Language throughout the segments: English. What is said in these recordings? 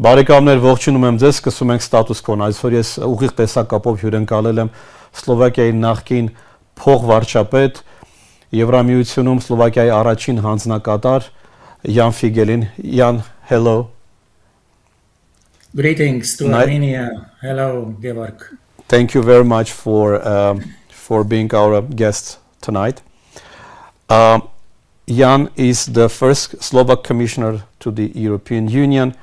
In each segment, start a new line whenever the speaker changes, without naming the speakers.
Բարեկամներ, ողջունում եմ ձեզ, սկսում ենք ստատուս կոն։ Այսօր ես ուղիղ տեսակապով հյուրընկալել եմ Սլովակիայի նախկին փոխվարչապետ, Եվրամիությունում Սլովակիայի առաջին հանձնակատար Jan Figelin. Jan, hello.
Greetings to Armenia. Hello, Gevorg.
Thank you very much for being our guest tonight. Jan is the first Slovak commissioner to the European Union.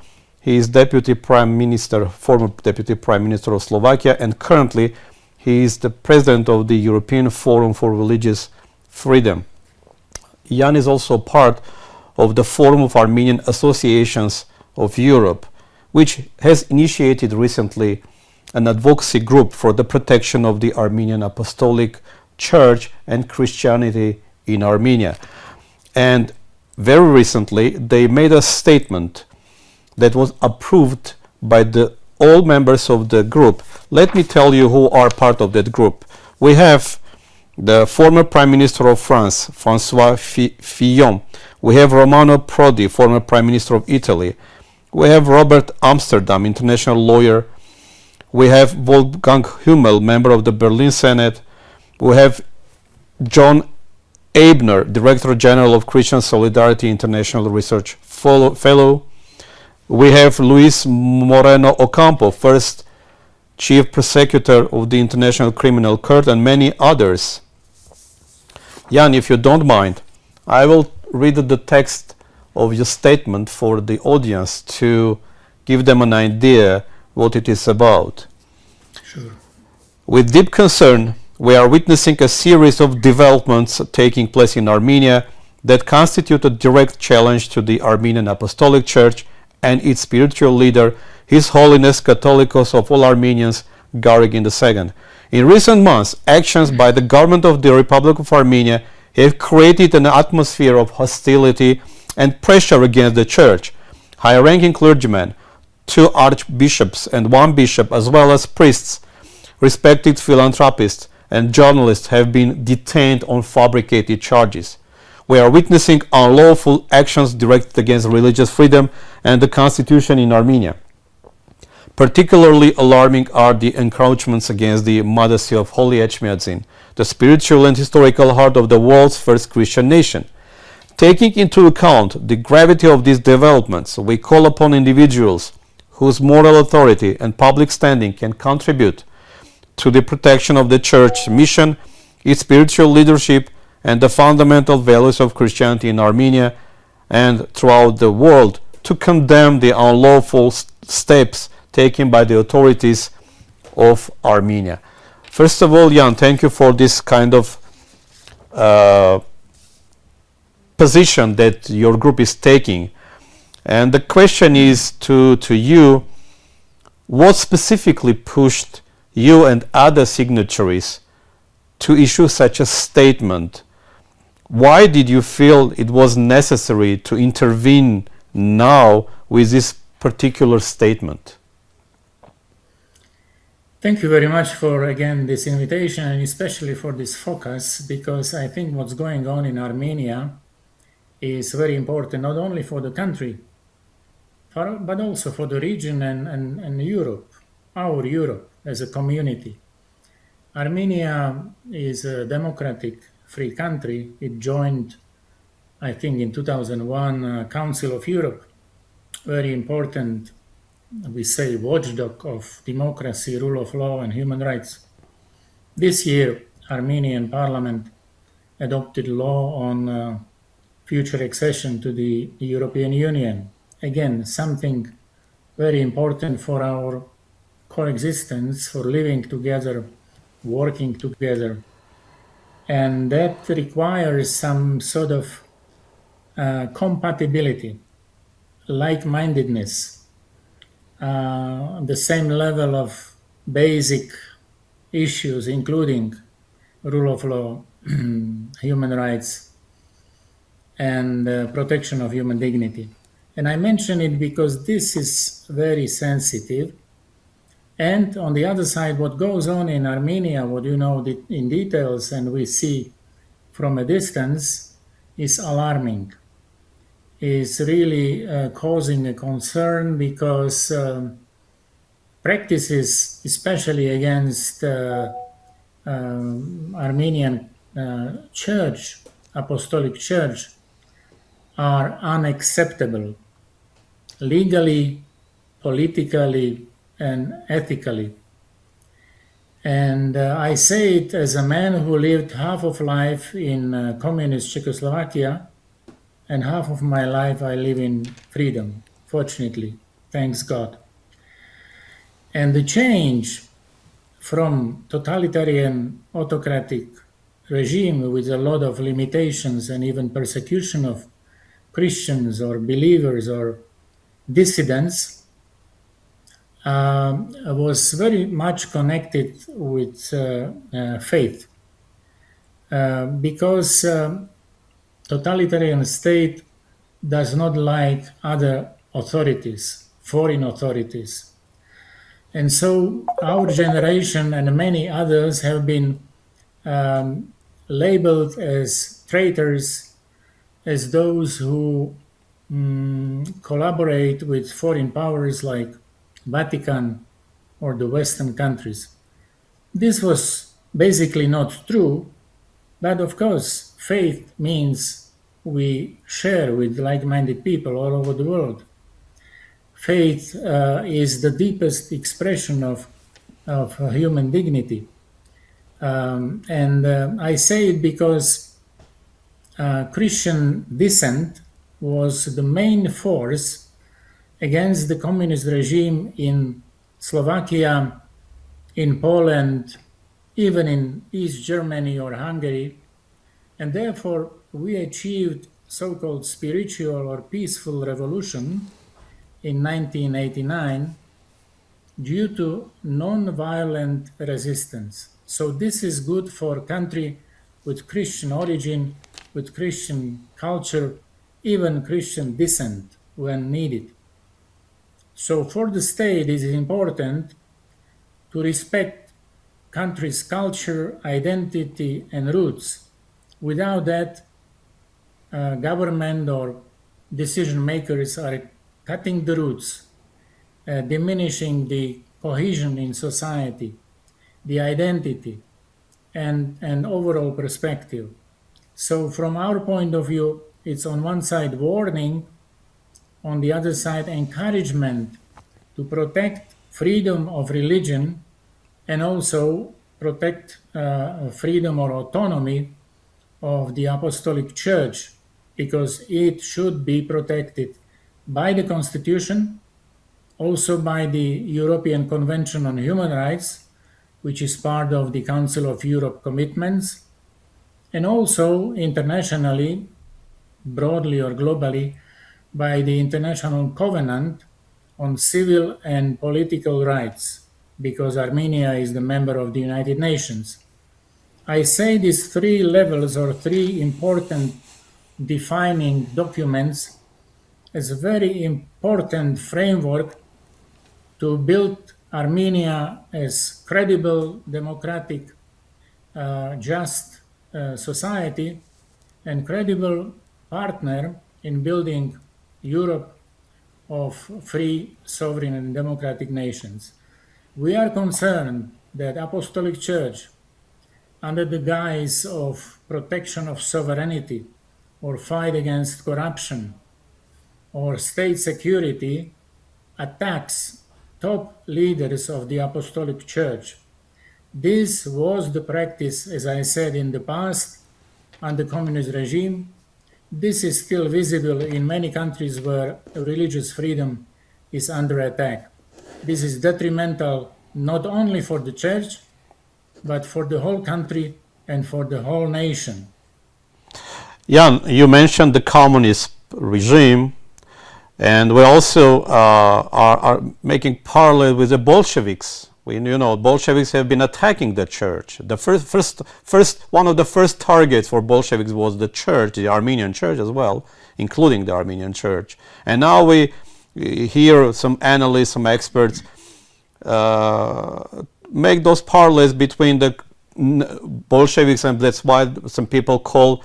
He is former Deputy Prime Minister of Slovakia, and currently he is the President of the European Forum for Religious Freedom. Jan is also part of the Forum of Armenian Associations of Europe, which has initiated recently an advocacy group for the protection of the Armenian Apostolic Church and Christianity in Armenia. And very recently they made a statement that was approved by all members of the group. Let me tell you who are part of that group. We have the former Prime Minister of France, François Fillon. We have Romano Prodi, former Prime Minister of Italy. We have Robert Amsterdam, international lawyer. We have Wolfgang Hummel, member of the Berlin Senate. We have John Abner, Director General of Christian Solidarity International Research Fellow. We have Luis Moreno Ocampo, first Chief Prosecutor of the International Criminal Court, and many others. Jan, if you don't mind, I will read the text of your statement for the audience to give them an idea what it is about.
Sure.
With deep concern, we are witnessing a series of developments taking place in Armenia that constitute a direct challenge to the Armenian Apostolic Church and its spiritual leader, His Holiness Catholicos of all Armenians, Garrigan II. In recent months, actions by the government of the Republic of Armenia have created an atmosphere of hostility and pressure against the Church. High-ranking clergymen, 2 archbishops and 1 bishop, as well as priests, respected philanthropists, and journalists have been detained on fabricated charges. We are witnessing unlawful actions directed against religious freedom and the constitution in Armenia. Particularly alarming are the encroachments against the modesty of Holy Echmiadzin, the spiritual and historical heart of the world's first Christian nation. Taking into account the gravity of these developments, we call upon individuals whose moral authority and public standing can contribute to the protection of the Church's mission, its spiritual leadership, and the fundamental values of Christianity in Armenia and throughout the world to condemn the unlawful steps taken by the authorities of Armenia. First of all, Jan, thank you for this kind of position that your group is taking. And the question is to you, what specifically pushed you and other signatories to issue such a statement? Why did you feel it was necessary to intervene now with this particular statement?
Thank you very much for, again, this invitation, and especially for this focus, because I think what's going on in Armenia is very important, not only for the country, but also for the region and Europe, our Europe as a community. Armenia is a democratic, free country. It joined, I think, in 2001, Council of Europe, very important, we say, watchdog of democracy, rule of law, and human rights. This year, Armenian parliament adopted law on future accession to the European Union. Again, something very important for our coexistence, for living together, working together. And that requires some sort of compatibility, like-mindedness, the same level of basic issues, including rule of law, human rights, and protection of human dignity. And I mention it because this is very sensitive. And on the other side, what goes on in Armenia, what you know in details and we see from a distance, is alarming. is really causing a concern because practices, especially against Armenian Church, Apostolic Church, are unacceptable legally, politically, and ethically. And I say it as a man who lived half of life in communist Czechoslovakia, and half of my life I live in freedom, fortunately, thanks God. And the change from totalitarian autocratic regime with a lot of limitations and even persecution of Christians or believers or dissidents was very much connected with faith, because totalitarian state does not like other authorities, foreign authorities. And so our generation and many others have been labeled as traitors, as those who collaborate with foreign powers like Vatican or the Western countries. This was basically not true, but of course, faith means we share with like-minded people all over the world. Faith is the deepest expression of human dignity. And I say it because Christian dissent was the main force against the communist regime in Slovakia, in Poland, even in East Germany or Hungary. And therefore, we achieved so-called spiritual or peaceful revolution in 1989 due to non-violent resistance. So this is good for a country with Christian origin, with Christian culture, even Christian dissent when needed. So for the state, it is important to respect country's culture, identity, and roots. Without that, government or decision makers are cutting the roots, diminishing the cohesion in society, the identity, and overall perspective. So from our point of view, it's on one side warning, on the other side encouragement to protect freedom of religion and also protect freedom or autonomy of the Apostolic Church, because it should be protected by the Constitution, also by the European Convention on Human Rights, which is part of the Council of Europe commitments, and also internationally, broadly or globally, by the International Covenant on Civil and Political Rights, because Armenia is the member of the United Nations. I say these three levels or three important defining documents as a very important framework to build Armenia as credible, democratic, just society and credible partner in building Europe of free, sovereign, and democratic nations. We are concerned that Apostolic Church, under the guise of protection of sovereignty or fight against corruption or state security, attacks top leaders of the Apostolic Church. This was the practice, as I said, in the past under communist regime. This is still visible in many countries where religious freedom is under attack. This is detrimental not only for the church, but for the whole country and for the whole nation.
Jan, you mentioned the communist regime, and we also are making parallel with the Bolsheviks. Bolsheviks have been attacking the church. The first one of the first targets for Bolsheviks was the church, the Armenian church as well, including the Armenian church. And now we hear some analysts, some experts make those parallels between the Bolsheviks, and that's why some people call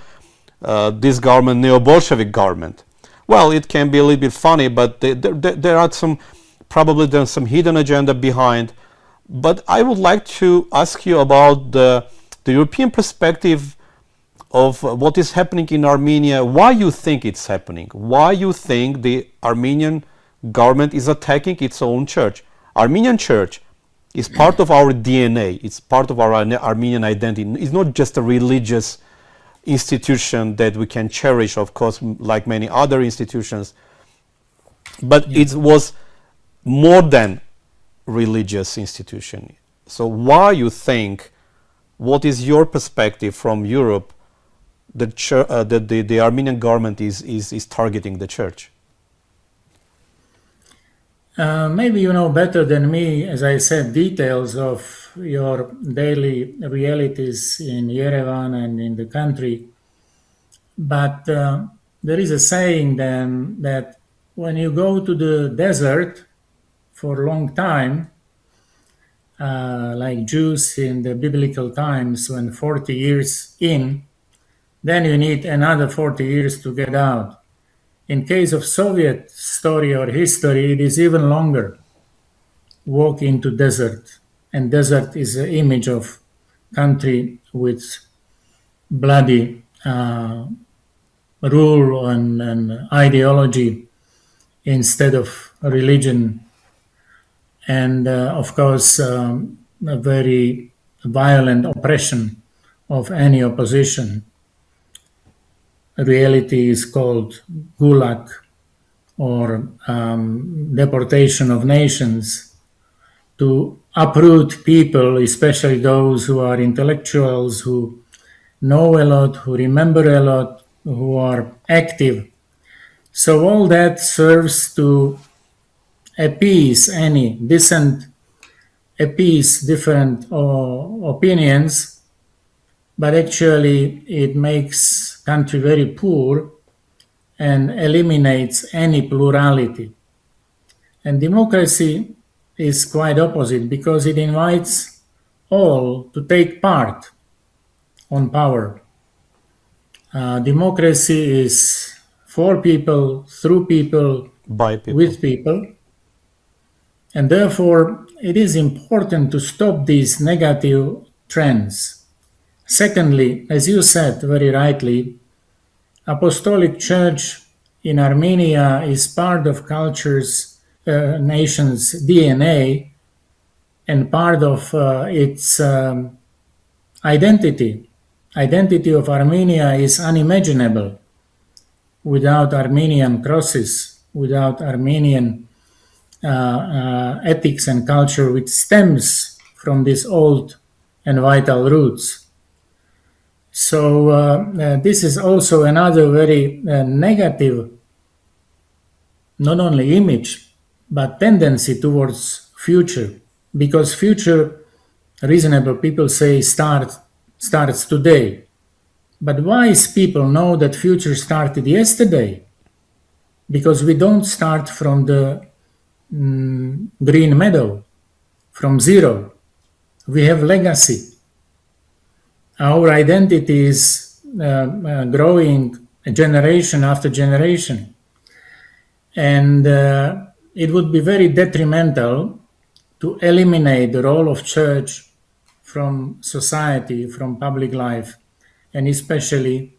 this government neo-Bolshevik government. well, it can be a little bit funny, but there are probably there's some hidden agenda behind. But I would like to ask you about the European perspective of what is happening in Armenia, why you think it's happening, why you think the Armenian government is attacking its own church. Armenian church is part of our DNA, it's part of our Armenian identity. It's not just a religious institution that we can cherish, of course, like many other institutions, but it was more than religious institution. So why you think, what is your perspective from Europe, that the Armenian government is targeting the church?
Maybe you know better than me, as I said, details of your daily realities in Yerevan and in the country. But there is a saying then that when you go to the desert for a long time, like Jews in the biblical times, when 40 years in, then you need another 40 years to get out. In case of Soviet story or history, it is even longer. Walk into desert, and desert is an image of country with bloody rule and ideology instead of religion, and of course a very violent oppression of any opposition. Reality is called gulag, or deportation of nations, to uproot people, especially those who are intellectuals, who know a lot, who remember a lot, who are active. So all that serves to appease any dissent, appease different opinions, but actually it makes country very poor and eliminates any plurality. And democracy is quite opposite, because it invites all to take part on power. Democracy is for people, through people,
By people,
with people. And therefore, it is important to stop these negative trends. Secondly, as you said very rightly, Apostolic Church in Armenia is part of culture's, nation's DNA, and part of its identity. Identity of Armenia is unimaginable without Armenian crosses, without Armenian ethics and culture, which stems from these old and vital roots. So this is also another very negative, not only image, but tendency towards future, because future, reasonable people say, starts today. But wise people know that future started yesterday, because we don't start from the green meadow, from zero. We have legacy. Our identity is growing generation after generation. And it would be very detrimental to eliminate the role of church from society, from public life, and especially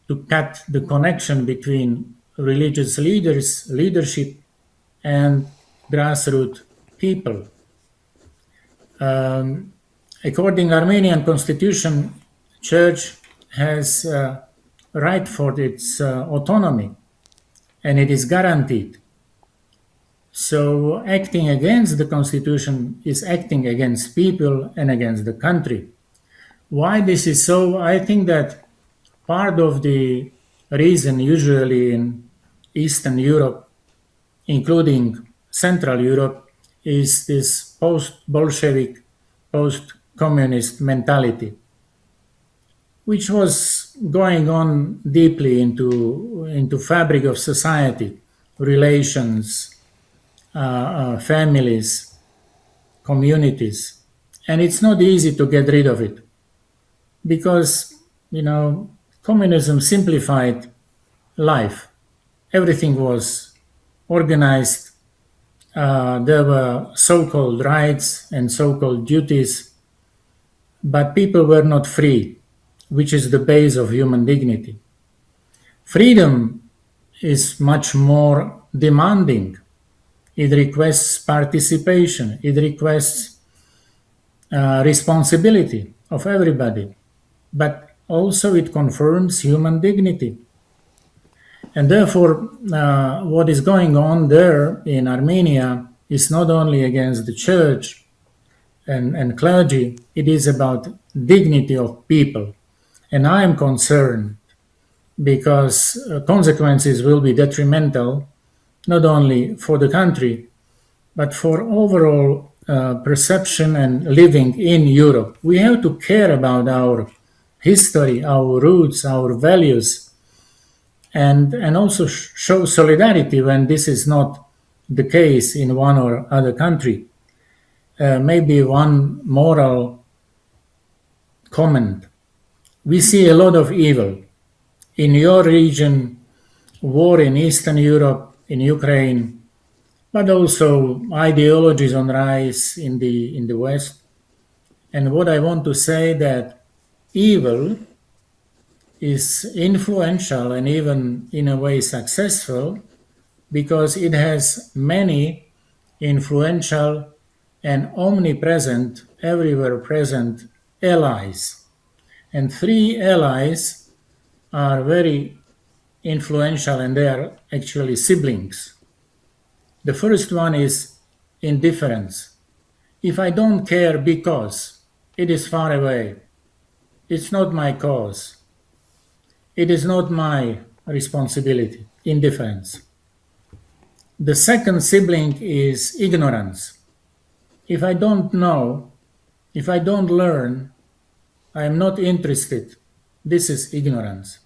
to cut the connection between religious leadership, and grassroots people. According to Armenian constitution, church has right for its autonomy, and it is guaranteed. So acting against the constitution is acting against people and against the country. Why this is so? I think that part of the reason, usually in Eastern Europe, including Central Europe, is this post-Bolshevik, post-communist mentality, which was going on deeply into fabric of society, relations, families, communities. And it's not easy to get rid of it, because, communism simplified life. everything was organized. There were so-called rights and so-called duties, but people were not free, which is the base of human dignity. Freedom is much more demanding. It requests participation. It requests responsibility of everybody, but also it confirms human dignity. And therefore, what is going on there in Armenia is not only against the church and clergy, it is about dignity of people. And I am concerned because consequences will be detrimental not only for the country, but for overall perception and living in Europe. We have to care about our history, our roots, our values, and also show solidarity when this is not the case in one or other country. Maybe one moral comment. We see a lot of evil. In your region, war in Eastern Europe, in Ukraine, but also ideologies on rise in the West. And what I want to say that evil is influential and even in a way successful because it has many influential and omnipresent, everywhere present allies. And 3 allies are very influential and they are actually siblings. The first one is indifference. If I don't care because it is far away, it's not my cause, it is not my responsibility, indifference. The second sibling is ignorance. If I don't know, if I don't learn, I am not interested. This is ignorance.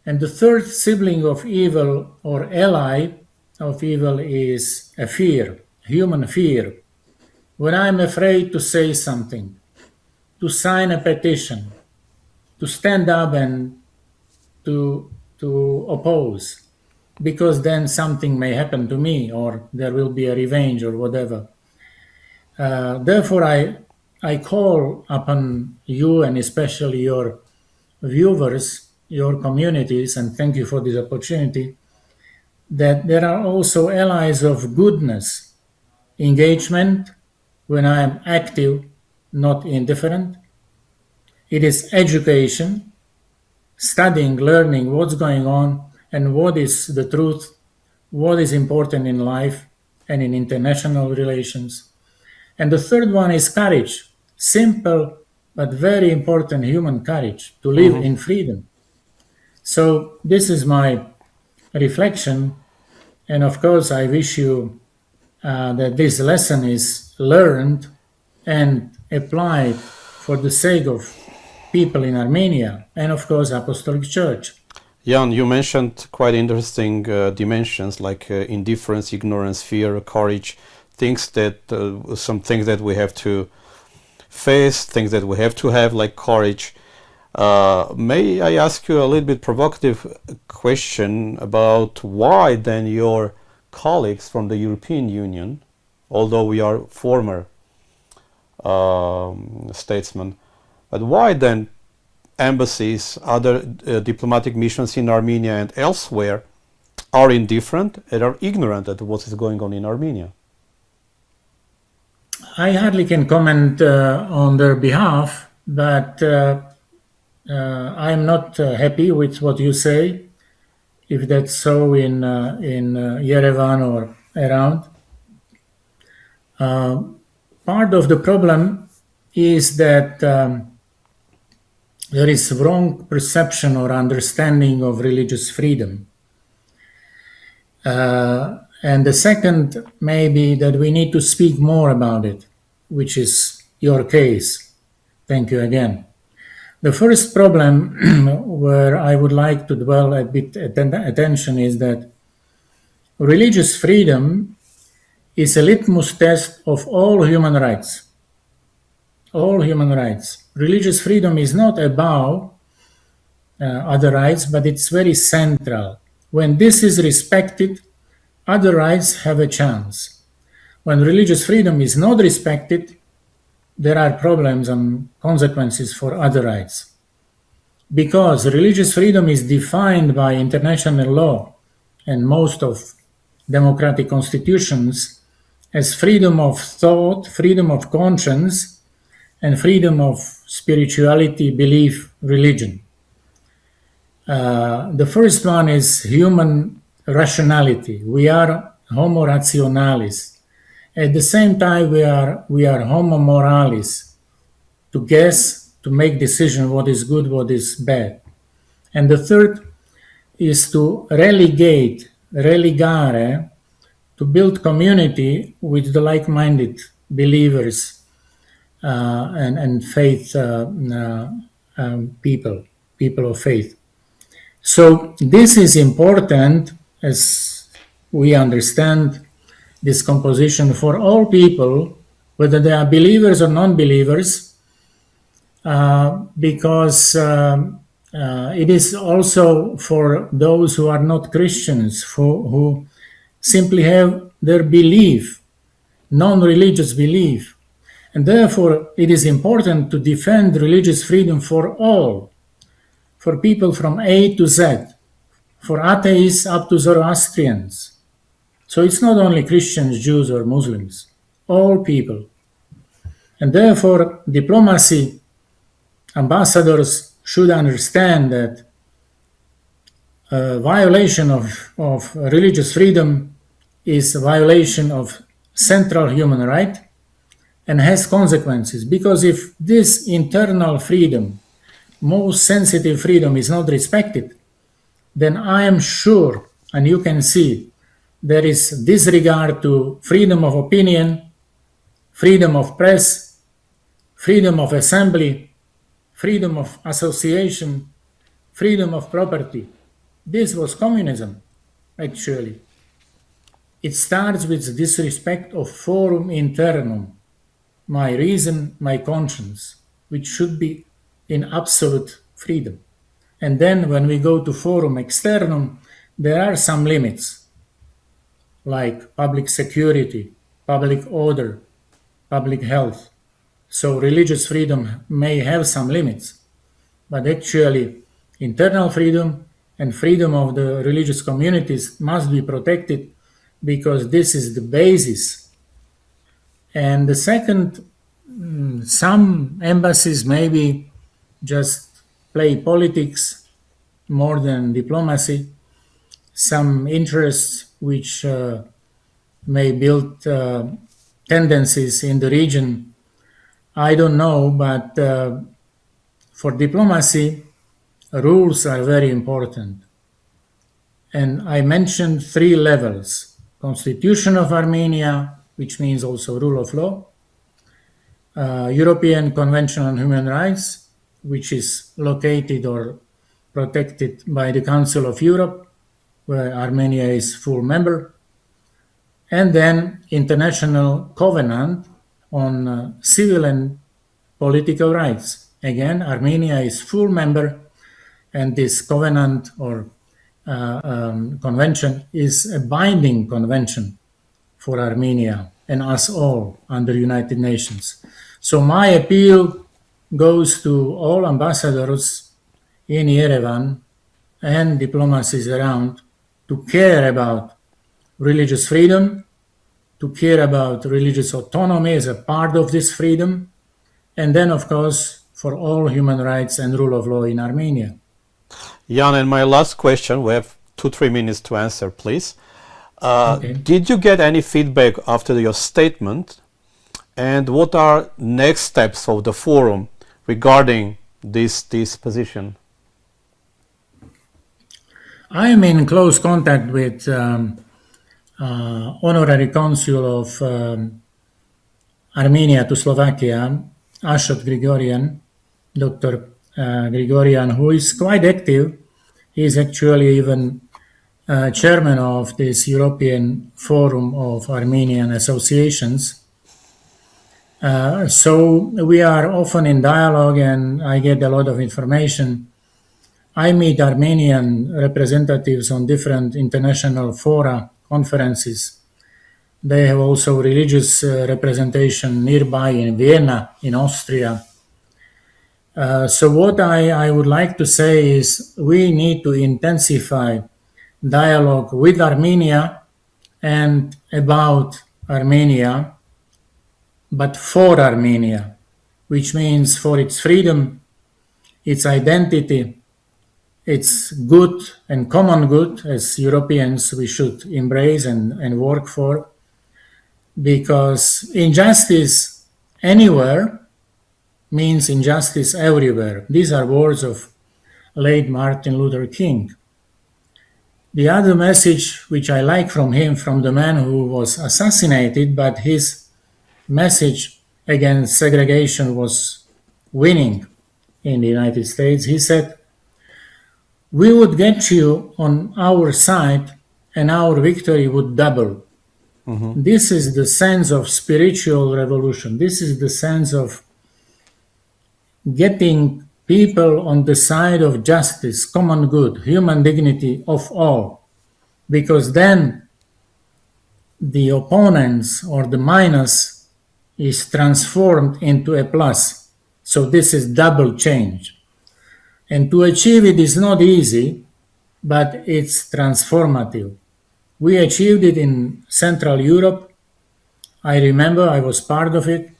And the third sibling of evil or ally of evil is a fear, human fear. When I'm afraid to say something, to sign a petition, to stand up and to oppose, because then something may happen to me or there will be a revenge or whatever. Therefore, I call upon you and especially your viewers, your communities, and thank you for this opportunity, that there are also allies of goodness, engagement when I am active, not indifferent. It is education, studying, learning what's going on and what is the truth, what is important in life and in international relations. And the third one is courage, simple but very important human courage to live in freedom. So this is my reflection, and of course I wish you that this lesson is learned and applied for the sake of people in Armenia and of course Apostolic Church.
Jan, you mentioned quite interesting dimensions like indifference, ignorance, fear, courage, some things that we have to face, things that we have to have, like courage. May I ask you a little bit provocative question about why then your colleagues from the European Union, although we are former statesmen, but why then embassies, other diplomatic missions in Armenia and elsewhere are indifferent and are ignorant at what is going on in Armenia?
I hardly can comment on their behalf, but I am not happy with what you say, if that's so in Yerevan or around. Part of the problem is that there is wrong perception or understanding of religious freedom. And the second may be that we need to speak more about it, which is your case. Thank you again. The first problem where I would like to dwell a bit attention is that religious freedom is a litmus test of all human rights. All human rights. Religious freedom is not above other rights, but it's very central. When this is respected, other rights have a chance. When religious freedom is not respected, there are problems and consequences for other rights. Because religious freedom is defined by international law and most of democratic constitutions as freedom of thought, freedom of conscience, and freedom of spirituality, belief, religion. The first one is human rationality. We are homo rationalis. At the same time, we are homo moralis, to guess, to make decision what is good, what is bad. And the third is to religare, to build community with the like-minded believers and faith people of faith. So this is important as we understand this composition for all people, whether they are believers or non-believers, because it is also for those who are not Christians, who simply have their belief, non-religious belief. And therefore, it is important to defend religious freedom for all, for people from A to Z, for atheists up to Zoroastrians. So it's not only Christians, Jews, or Muslims, all people. And therefore, diplomacy, ambassadors should understand that violation of religious freedom is a violation of central human right and has consequences. Because if this internal freedom, most sensitive freedom, is not respected, then I am sure, and you can see, there is disregard to freedom of opinion, freedom of press, freedom of assembly, freedom of association, freedom of property. This was communism, actually. It starts with disrespect of forum internum, my reason, my conscience, which should be in absolute freedom. And then when we go to forum externum, there are some limits, like public security, public order, public health. So religious freedom may have some limits, but actually internal freedom and freedom of the religious communities must be protected, because this is the basis. And the second, some embassies maybe just play politics more than diplomacy, some interests which may build tendencies in the region. I don't know, but for diplomacy, rules are very important. And I mentioned 3 levels. Constitution of Armenia, which means also rule of law, European Convention on Human Rights, which is located or protected by the Council of Europe, where Armenia is full member, and then International Covenant on Civil and Political Rights. Again, Armenia is full member, and this covenant or convention is a binding convention for Armenia and us all under United Nations. So my appeal goes to all ambassadors in Yerevan and diplomacies around to care about religious freedom, to care about religious autonomy as a part of this freedom, and then, of course, for all human rights and rule of law in Armenia.
Jan, and my last question, we have 2-3 minutes to answer, please.
Okay.
Did you get any feedback after your statement? And what are next steps of the forum regarding this position?
I am in close contact with Honorary Consul of Armenia to Slovakia, Ashot Grigorian, Dr. Grigorian, who is quite active. He is actually even chairman of this European Forum of Armenian Associations. So we are often in dialogue, and I get a lot of information I meet Armenian representatives on different international fora, conferences. They have also religious representation nearby in Vienna, in Austria. So what I would like to say is we need to intensify dialogue with Armenia and about Armenia, but for Armenia, which means for its freedom, its identity, its good and common good as Europeans we should embrace and work for, because injustice anywhere means injustice everywhere. These are words of late Martin Luther King. The other message which I like from him, from the man who was assassinated, but his message against segregation was winning in the United States. He said, "We would get you on our side and our victory would double." Mm-hmm. This is the sense of spiritual revolution. This is the sense of getting people on the side of justice, common good, human dignity of all. Because then the opponents or the minus is transformed into a plus. So this is double change. And to achieve it is not easy, but it's transformative. We achieved it in Central Europe. I remember I was part of it.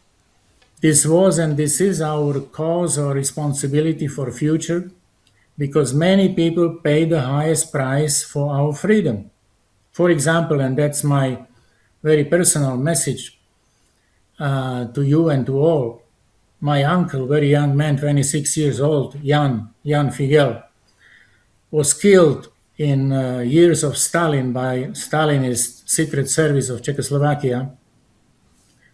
This was and this is our cause or responsibility for future, because many people pay the highest price for our freedom. For example, and that's my very personal message to you and to all, my uncle, very young man, 26 years old, Jan Figel, was killed in years of Stalin by Stalinist secret service of Czechoslovakia.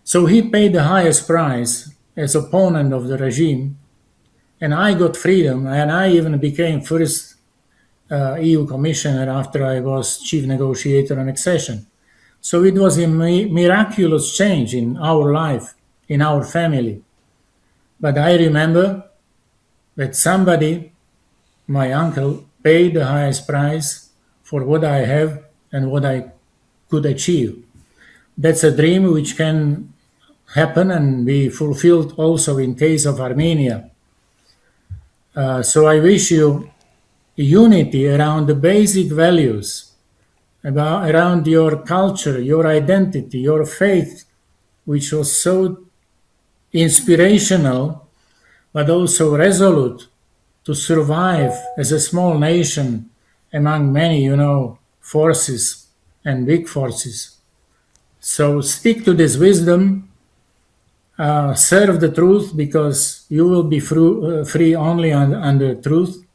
So he paid the highest price as opponent of the regime, and I got freedom, and I even became first EU commissioner after I was chief negotiator on accession. So it was a miraculous change in our life, in our family. But I remember that somebody, my uncle, paid the highest price for what I have and what I could achieve. That's a dream which can happen and be fulfilled also in case of Armenia. So I wish you unity around the basic values, around your culture, your identity, your faith, which was so inspirational, but also resolute to survive as a small nation among many, forces and big forces. So stick to this wisdom, serve the truth, because you will be free only under truth,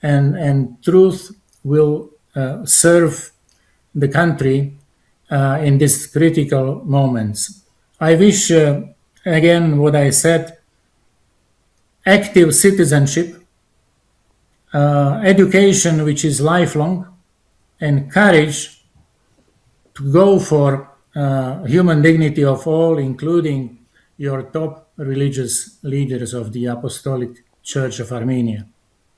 and truth will serve the country in these critical moments. I wish, again, what I said, active citizenship, education which is lifelong, and courage to go for human dignity of all, including your top religious leaders of the Apostolic Church of Armenia.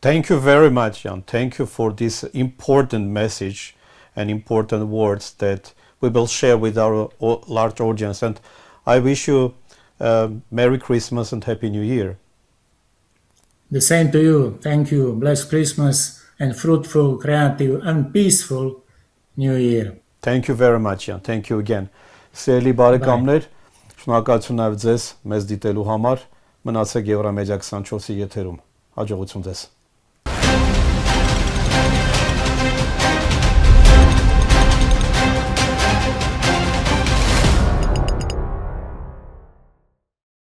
Thank you very much, Jan. Thank you for this important message and important words that we will share with our large audience. And I wish you Merry Christmas and Happy New Year.
The same to you. Thank you. Blessed Christmas and fruitful, creative and peaceful New Year.
Thank you very much, Jan. Thank you again. Սիրելի բարեկամներ, շնորհակալություն նաև ձեզ մեզ դիտելու համար։ Մնացեք Եվրամեդիա 24-ի եթերում։ Հաջողություն ձեզ։